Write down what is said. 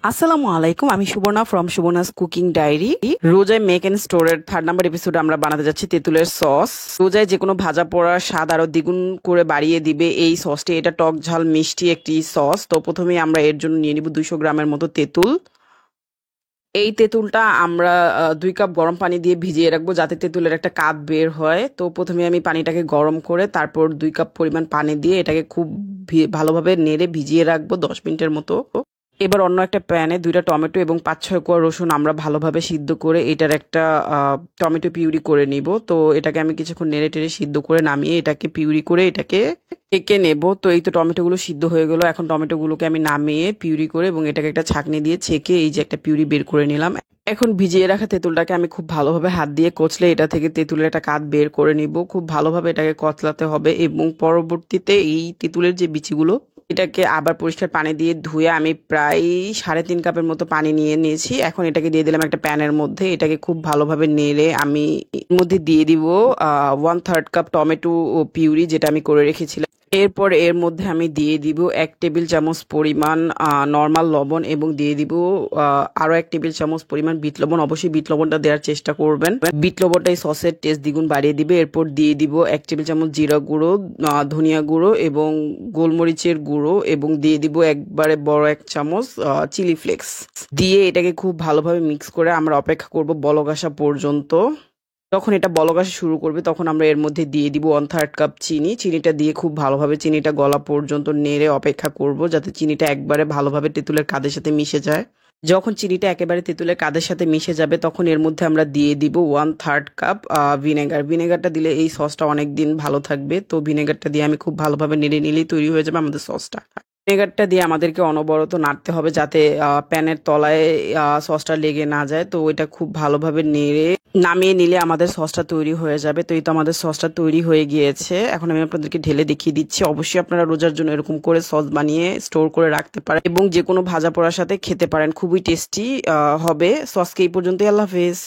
আসসালামু আলাইকুম, আমি Subarna from Subarna's cooking diary. রোজায় মেক এন্ড স্টোরের 3 নাম্বার এপিসোডে আমরা বানাতে যাচ্ছি তেঁতুলের সস। রোজায় যে কোনো ভাজা পোড়ার স্বাদ আরো দ্বিগুণ করে বাড়িয়ে দিবে এই সসটি। এটা টক ঝাল মিষ্টি একটি সস। তো প্রথমেই আমরা এর জন্য নিয়ে নিব 200 গ্রামের মতো তেঁতুল। এই তেঁতুলটা আমরা 2 কাপ গরম পানি দিয়ে ভিজিয়ে রাখবো যাতে তেঁতুলের একটা কাপ বের হয়। তো প্রথমে আমি পানিটাকে গরম করে তারপর 2 কাপ পরিমাণ পানি দিয়ে এটাকে খুব ভালোভাবে নেড়ে ভিজিয়ে রাখবো 10 মিনিটের মতো। এবার অন্য একটা প্যানে 2টা টমেটো এবং 5-6 কোয়া রসুন আমরা ভালোভাবে সিদ্ধ করে এটার একটা টমেটো পিউরি করে নিব। তো এটাকে আমি কিছুক্ষণ নেড়ে টেড়ে সিদ্ধ করে নামিয়ে এটাকে পিউরি করে এটাকে এঁকে নেব। তো এই তো টমেটোগুলো সিদ্ধ হয়ে গেল। এখন টমেটোগুলোকে আমি নামিয়ে পিউরি করে এবং এটাকে একটা ছাঁকনি দিয়ে ছেঁকে এই যে একটা পিউরি বের করে নিলাম। এখন ভিজিয়ে রাখা তেঁতুলটাকে আমি খুব ভালোভাবে হাত দিয়ে কচলে এটা থেকে তেঁতুলের একটা কাত বের করে নিব। খুব ভালোভাবে এটাকে কচলাতে হবে এবং পরবর্তীতে এই তেঁতুলের যে বিচিগুলো এটাকে আবার পরিষ্কার পানি দিয়ে ধুয়ে আমি প্রায় 3.5 কাপের মতো পানি নিয়ে নিয়েছি। এখন এটাকে দিয়ে দিলাম একটা প্যানের মধ্যে। এটাকে খুব ভালোভাবে নেড়ে আমি এর মধ্যে দিয়ে দিব 1/3 কাপ টমেটো পিউরি যেটা আমি করে রেখেছিলাম। এরপর এর মধ্যে আমি দিয়ে দিব 1 টেবিল চামচ পরিমাণ নর্মাল লবণ এবং দিয়ে দিব আরো 1 টেবিল চামচ পরিমাণ বিট লবণ। অবশ্যই বিট লবণটা দেওয়ার চেষ্টা করবেন। বিট লবণটা এই সসের টেস্ট দ্বিগুণ বাড়িয়ে দিবে। এরপর দিয়ে দিব 1 টেবিল চামচ জিরা গুঁড়ো, ধনিয়া গুঁড়ো এবং গোলমরিচের গুঁড়ো এবং দিয়ে দিব একবারে বড় 1 চামচ চিলি ফ্লেক্স। দিয়ে এটাকে খুব ভালোভাবে মিক্স করে আমরা অপেক্ষা করব বলক আসা পর্যন্ত। যখন এটা বলক আসা শুরু করবে তখন আমরা এর মধ্যে দিয়ে দিব 1/3 কাপ চিনি। চিনিটা দিয়ে খুব ভালোভাবে চিনিটা গলা পর্যন্ত নেড়ে অপেক্ষা করব যাতে চিনিটা একবারে ভালোভাবে তেঁতুলের কাদের সাথে মিশে যায়। যখন চিনিটা একেবারে তেঁতুলের কাদের সাথে মিশে যাবে তখন এর মধ্যে আমরা দিয়ে দিব 1/3 কাপ ভিনেগার। ভিনেগারটা দিলে এই সসটা অনেক দিন ভালো থাকবে। তো ভিনেগারটা দিয়ে আমি খুব ভালোভাবে নেড়ে নিলেই তৈরি হয়ে যাবে আমাদের সসটা। ভিনেগারটা দিয়ে আমাদেরকে অনবরত নাড়তে হবে যাতে প্যানের তলায় সসটা লেগে না যায়। তো ওইটা খুব ভালোভাবে নেড়ে নামিয়ে নিলে আমাদের সসটা তৈরি হয়ে যাবে। তো এই তো আমাদের সসটা তৈরি হয়ে গিয়েছে। এখন আমি আপনাদেরকে ঢেলে দেখিয়ে দিচ্ছি। অবশ্যই আপনারা রোজার জন্য এরকম করে সস বানিয়ে স্টোর করে রাখতে পারেন এবং যে কোনো ভাজা পোড়ার সাথে খেতে পারেন। খুবই টেস্টি হবে। সসকে এই পর্যন্তই। আল্লাহ হাফেজ।